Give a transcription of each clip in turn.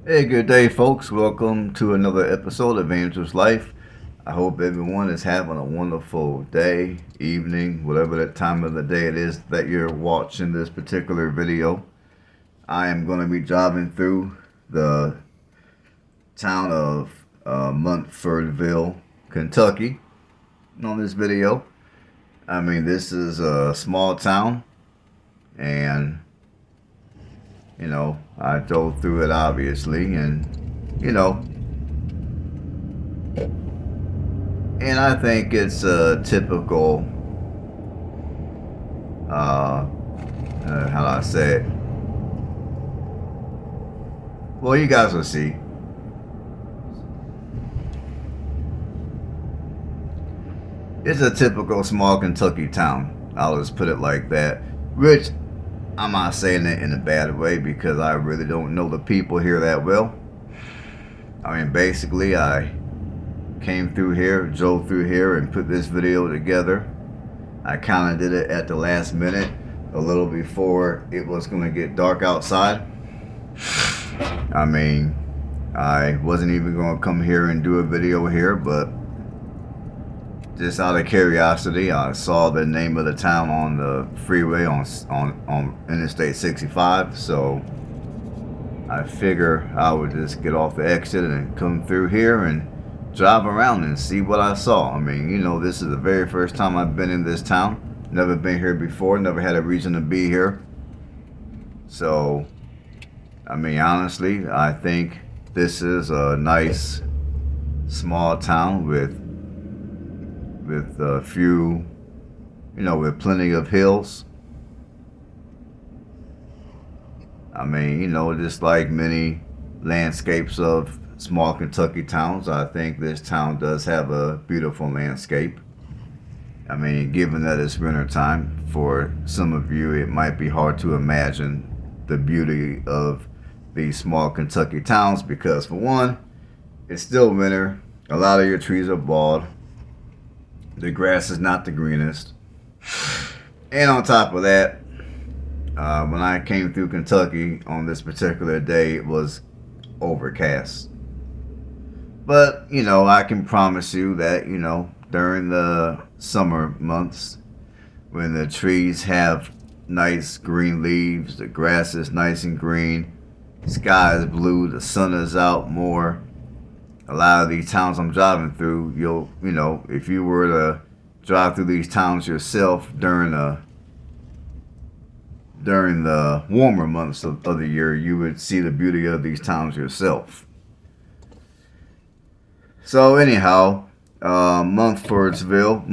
Hey, good day, folks. Welcome to another episode of Angel's Life. I hope everyone is having a wonderful day, evening, whatever that time of the day it is that you're watching this particular video. I am going to be driving through the town of Munfordville, Kentucky on this video. I mean, this is a small town, and I drove through it obviously, and you know, and I think it's a typical, how do I say it? Well, you guys will see. It's a typical small Kentucky town. I'll just put it like that. Which I'm not saying it in a bad way because I really don't know the people here that well. I mean, basically, I came through here, drove through here, and put this video together. I kind of did it at the last minute, a little before it was going to get dark outside. I mean, I wasn't even going to come here and do a video here, but just out of curiosity, I saw the name of the town on the freeway on Interstate 65, so I figure I would just get off the exit and come through here and drive around and see what I saw. I mean, this is the very first time I've been in this town. Never been here before, never had a reason to be here. So, I mean, honestly, I think this is a nice small town with a few, with plenty of hills. I mean, just like many landscapes of small Kentucky towns, I think this town does have a beautiful landscape. I mean, given that it's winter time, for some of you, it might be hard to imagine the beauty of these small Kentucky towns because, for one, it's still winter. A lot of your trees are bald. The grass is not the greenest. And on top of that, when I came through Kentucky on this particular day, it was overcast. But, I can promise you that, during the summer months, when the trees have nice green leaves, the grass is nice and green, the sky is blue, the sun is out more, a lot of these towns I'm driving through, if you were to drive through these towns yourself during the warmer months of the year, you would see the beauty of these towns yourself. So anyhow, Munfordville,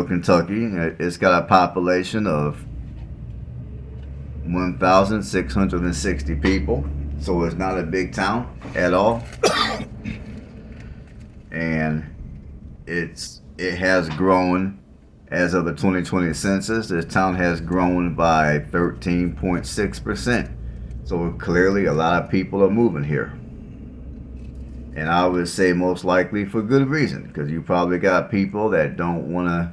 Kentucky, it's got a population of 1,660 people, so it's not a big town at all. And it has grown as of the 2020 census. This town has grown by 13.6%. So clearly a lot of people are moving here. And I would say most likely for good reason, because you probably got people that don't want to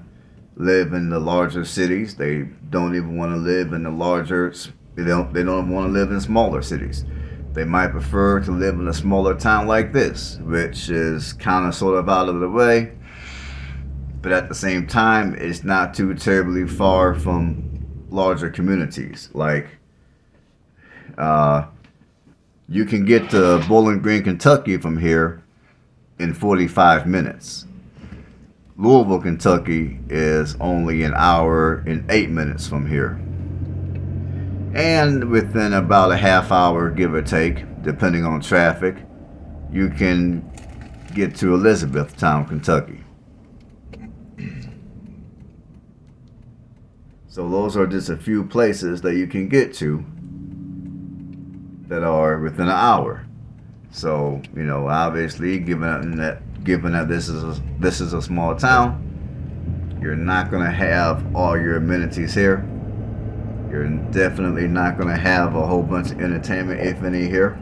live in the larger cities. They don't even want to live in the larger, they don't want to live in smaller cities. They might prefer to live in a smaller town like this, which is kind of sort of out of the way, but at the same time, it's not too terribly far from larger communities. Like, you can get to Bowling Green, Kentucky from here in 45 minutes. Louisville, Kentucky is only an hour and 8 minutes from here. And within about a half hour, give or take, depending on traffic, you can get to Elizabethtown, Kentucky. So those are just a few places that you can get to that are within an hour. So, obviously, given that this is a small town, you're not going to have all your amenities here. You're definitely not going to have a whole bunch of entertainment, if any, here.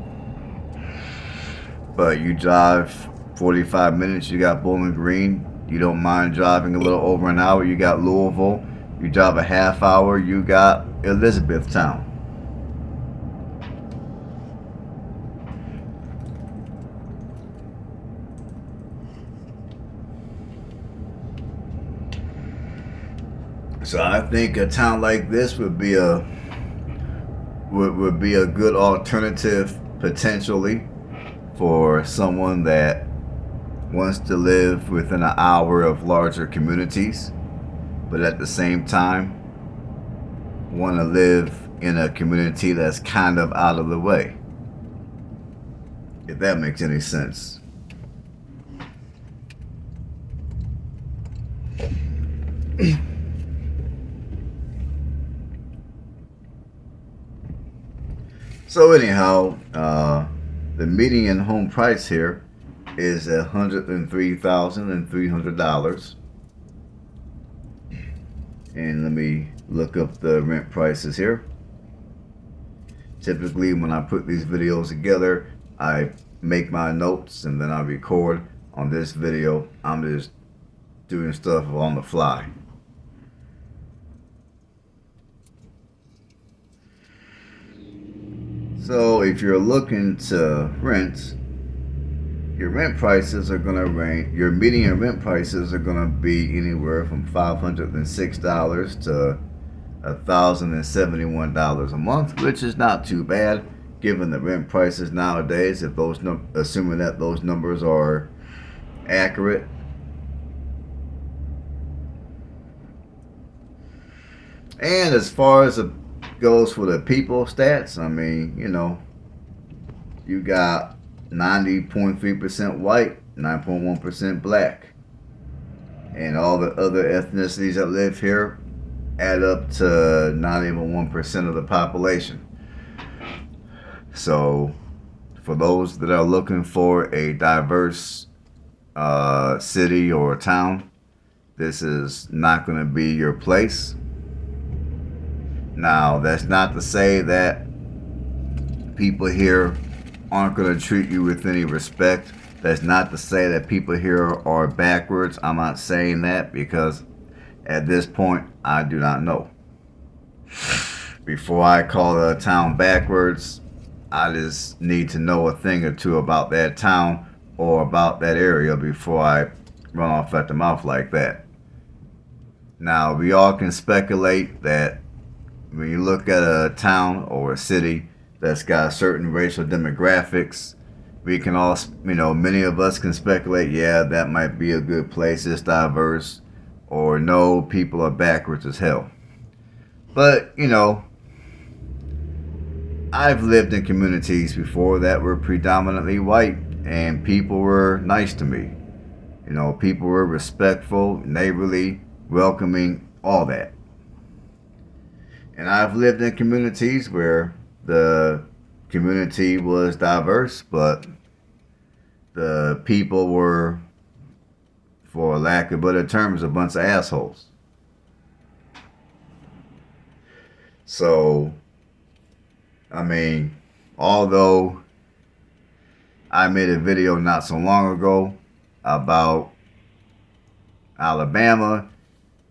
But you drive 45 minutes, you got Bowling Green. You don't mind driving a little over an hour, you got Louisville. You drive a half hour, you got Elizabethtown. So I think a town like this would be a good alternative potentially for someone that wants to live within an hour of larger communities, but at the same time want to live in a community that's kind of out of the way. If that makes any sense. So anyhow, the median home price here is $103,300. And let me look up the rent prices here. Typically when I put these videos together, I make my notes and then I record. On this video, I'm just doing stuff on the fly. So if you're looking to rent, your rent prices are going to range, your median rent prices are going to be anywhere from $506 to $1,071 a month, which is not too bad given the rent prices nowadays, if those assuming that those numbers are accurate. And as far as it goes for the people stats, I mean, you know, you got 90.3% white, 9.1% black, and all the other ethnicities that live here add up to not even 1% of the population. So for those that are looking for a diverse city or town, this is not going to be your place. Now, that's not to say that people here aren't going to treat you with any respect. That's not to say that people here are backwards. I'm not saying that because at this point, I do not know. Before I call a town backwards, I just need to know a thing or two about that town or about that area before I run off at the mouth like that. Now, we all can speculate that when you look at a town or a city that's got certain racial demographics, we can all, many of us can speculate, yeah, that might be a good place, it's diverse, or no, people are backwards as hell. But, I've lived in communities before that were predominantly white, and people were nice to me. People were respectful, neighborly, welcoming, all that. And I've lived in communities where the community was diverse, but the people were, for lack of better terms, a bunch of assholes. So, although I made a video not so long ago about Alabama,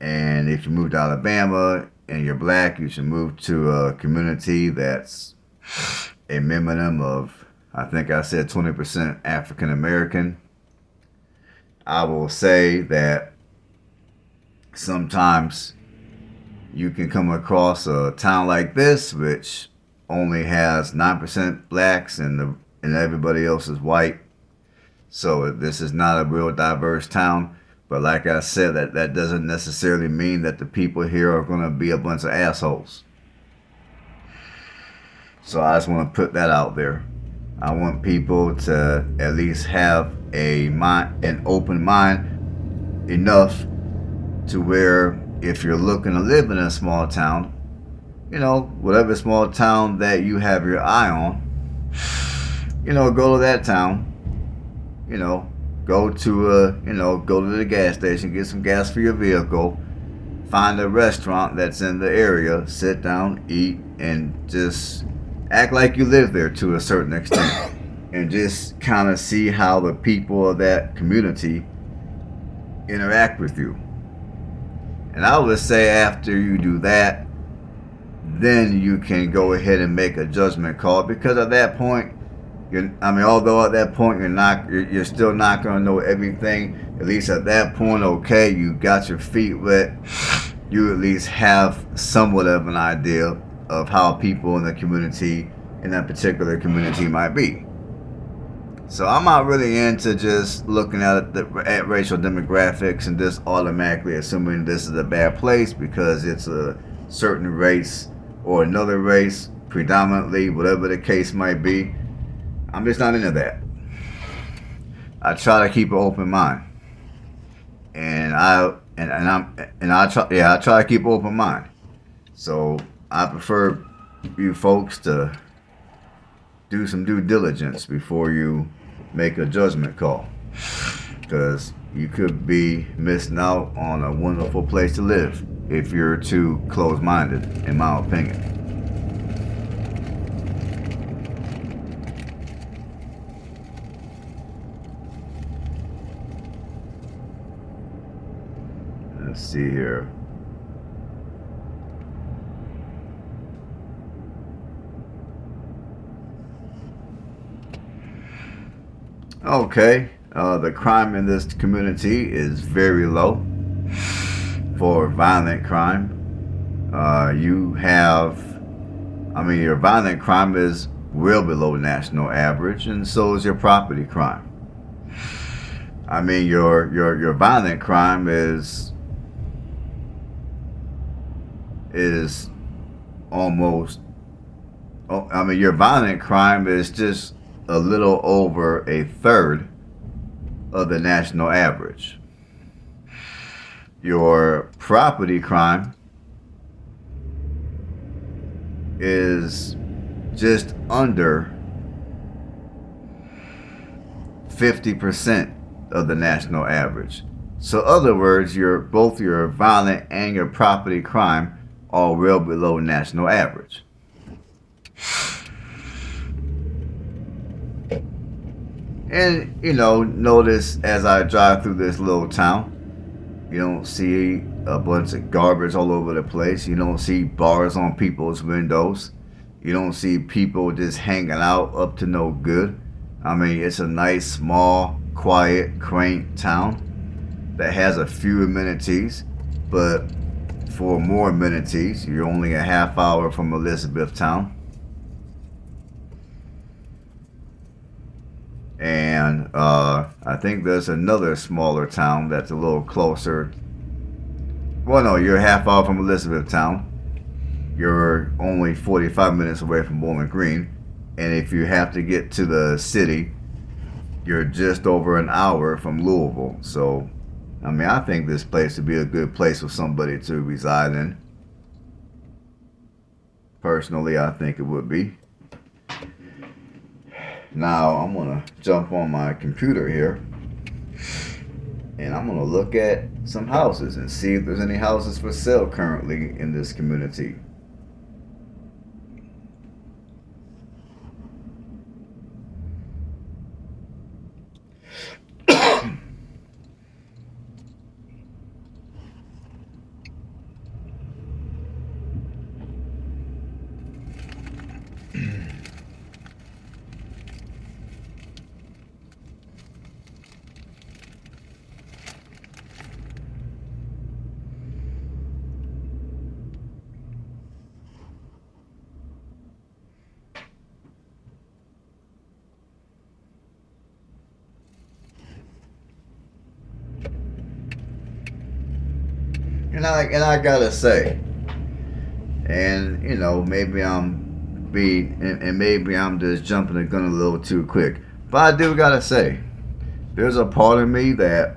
and if you move to Alabama and you're black, you should move to a community that's a minimum of, I think I said 20% African American. I will say that sometimes you can come across a town like this, which only has 9% blacks and everybody else is white. So this is not a real diverse town. But like I said, that doesn't necessarily mean that the people here are going to be a bunch of assholes. So I just want to put that out there. I want people to at least have an open mind enough to where if you're looking to live in a small town, whatever small town that you have your eye on, go to that town, go to the gas station, get some gas for your vehicle, find a restaurant that's in the area, sit down, eat, and just act like you live there to a certain extent, and just kind of see how the people of that community interact with you. And I would say after you do that, then you can go ahead and make a judgment call, because at that point, although at that point you're still not going to know everything. At least at that point, okay, you got your feet wet, you at least have somewhat of an idea of how people in the community, in that particular community, might be. So I'm not really into just looking at racial demographics and just automatically assuming this is a bad place because it's a certain race or another race, predominantly, whatever the case might be. I'm just not into that. I try to keep an open mind, and I try to keep an open mind. So I prefer you folks to do some due diligence before you make a judgment call, because you could be missing out on a wonderful place to live if you're too close-minded, in my opinion. Let's see here. Okay, the crime in this community is very low for violent crime. Your violent crime is well below national average, and so is your property crime. Your violent crime is almost. Your violent crime is just a little over a third of the national average. Your property crime is just under 50% of the national average. So, in other words, both your violent and your property crime are well below national average. And, notice as I drive through this little town, you don't see a bunch of garbage all over the place. You don't see bars on people's windows. You don't see people just hanging out up to no good. It's a nice, small, quiet, quaint town that has a few amenities, but for more amenities, you're only a half hour from Elizabethtown. And I think there's another smaller town that's a little closer. Well, no, you're a half hour from Elizabethtown. You're only 45 minutes away from Bowling Green. And if you have to get to the city, you're just over an hour from Louisville. So, I think this place would be a good place for somebody to reside in. Personally, I think it would be. Now I'm going to jump on my computer here and I'm going to look at some houses and see if there's any houses for sale currently in this community. And I gotta say, and maybe maybe I'm just jumping the gun a little too quick, but I do gotta say, there's a part of me that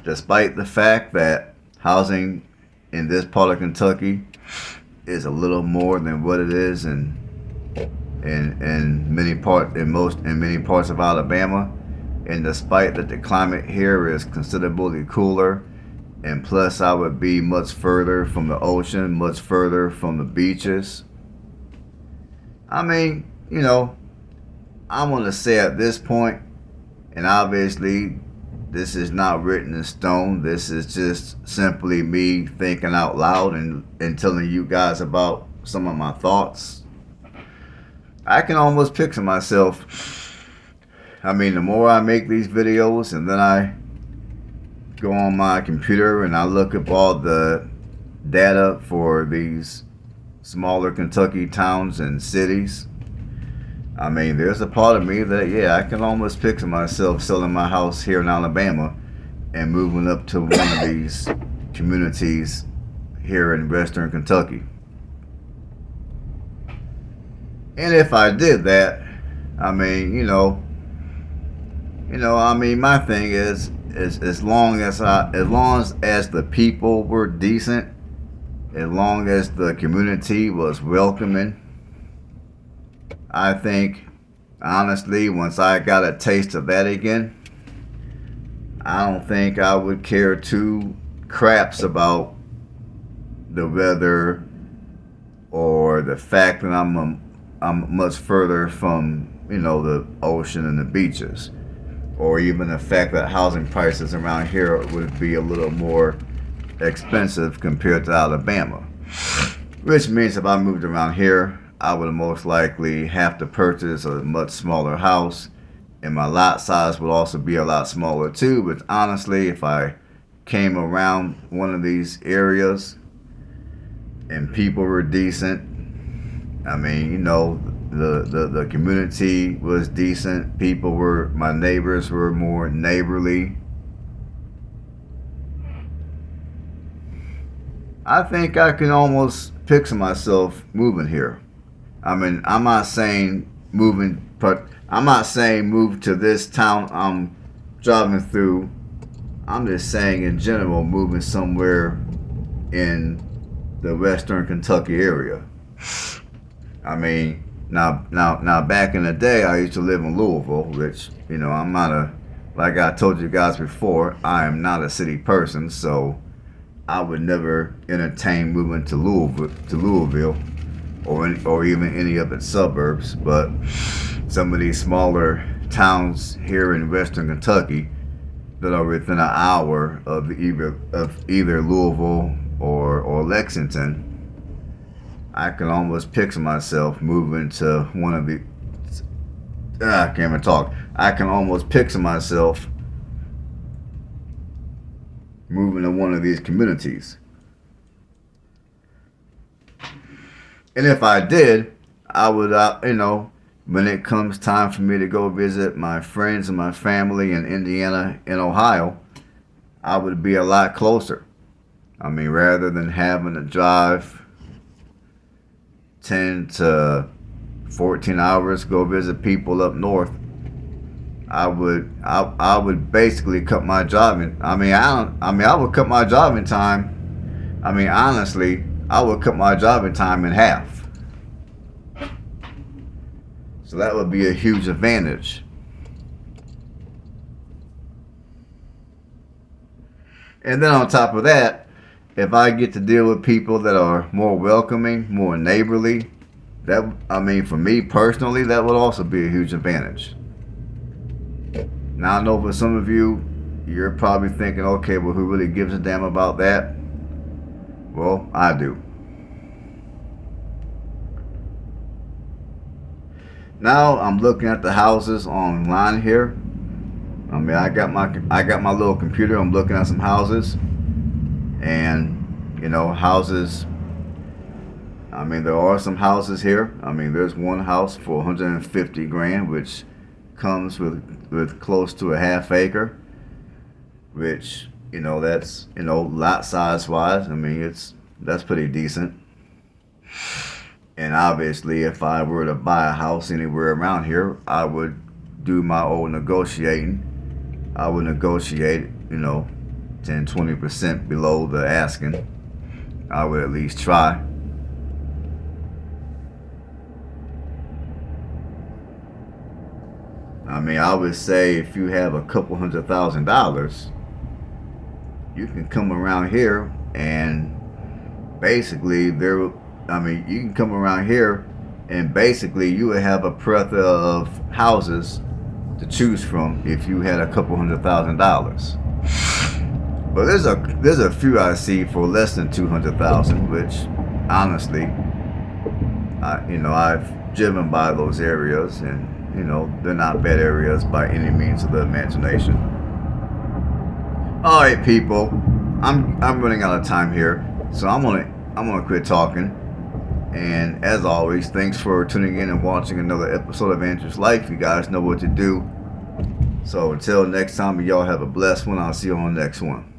despite the fact that housing in this part of Kentucky is a little more than what it is in many parts of Alabama, and despite that the climate here is considerably cooler, and plus I would be much further from the ocean, much further from the beaches. I'm going to say at this point, and obviously this is not written in stone, this is just simply me thinking out loud and telling you guys about some of my thoughts. I can almost picture myself I mean, the more I make these videos and then I go on my computer and I look up all the data for these smaller Kentucky towns and cities, I mean, there's a part of me that, yeah, I can almost picture myself selling my house here in Alabama and moving up to one of these communities here in Western Kentucky. And if I did that, I mean, I mean, my thing is as long as the people were decent, as long as the community was welcoming, I think, honestly, once I got a taste of that again, I don't think I would care two craps about the weather or the fact that I'm much further from, the ocean and the beaches, or even the fact that housing prices around here would be a little more expensive compared to Alabama. Which means if I moved around here, I would most likely have to purchase a much smaller house, and my lot size would also be a lot smaller too. But honestly, if I came around one of these areas and people were decent, I mean, the community was decent, my neighbors were more neighborly, I think I can almost picture myself moving here. I mean, I'm not saying move to this town I'm driving through. I'm just saying in general, moving somewhere in the Western Kentucky area. I mean, now back in the day, I used to live in Louisville, which, I'm not like I told you guys before, I am not a city person, so I would never entertain moving to Louisville, or even any of its suburbs. But some of these smaller towns here in Western Kentucky that are within an hour of either Louisville or Lexington, I can almost picture myself moving to one of the. I can't even talk. I can almost picture myself moving to one of these communities. And if I did, I would, when it comes time for me to go visit my friends and my family in Indiana and Ohio, I would be a lot closer. I mean, rather than having to drive 10 to 14 hours go visit people up north, I would basically cut my driving. I would cut my driving time. I mean, honestly, I would cut my driving time in half. So that would be a huge advantage. And then on top of that, if I get to deal with people that are more welcoming, more neighborly, for me personally, that would also be a huge advantage. Now, I know for some of you, you're probably thinking, okay, well, who really gives a damn about that? Well, I do. Now I'm looking at the houses online here. I mean, I got my little computer. I'm looking at some houses, and houses. I mean, there are some houses here. I mean, there's one house for 150 grand, which comes with close to a half acre, which that's lot size wise. I mean, that's pretty decent. And obviously, if I were to buy a house anywhere around here, I would do my own negotiating. I would negotiate, 10-20% below the asking. I would at least try. I mean, I would say if you have a couple $100,000, you can come around here and basically you can come around here and basically you would have a plethora of houses to choose from if you had a couple $100,000. But there's a few I see for less than $200,000, which honestly, I've driven by those areas, and they're not bad areas by any means of the imagination. All right, people, I'm running out of time here, so I'm gonna quit talking. And as always, thanks for tuning in and watching another episode of Andrew's Life. You guys know what to do. So until next time, y'all have a blessed one. I'll see you on the next one.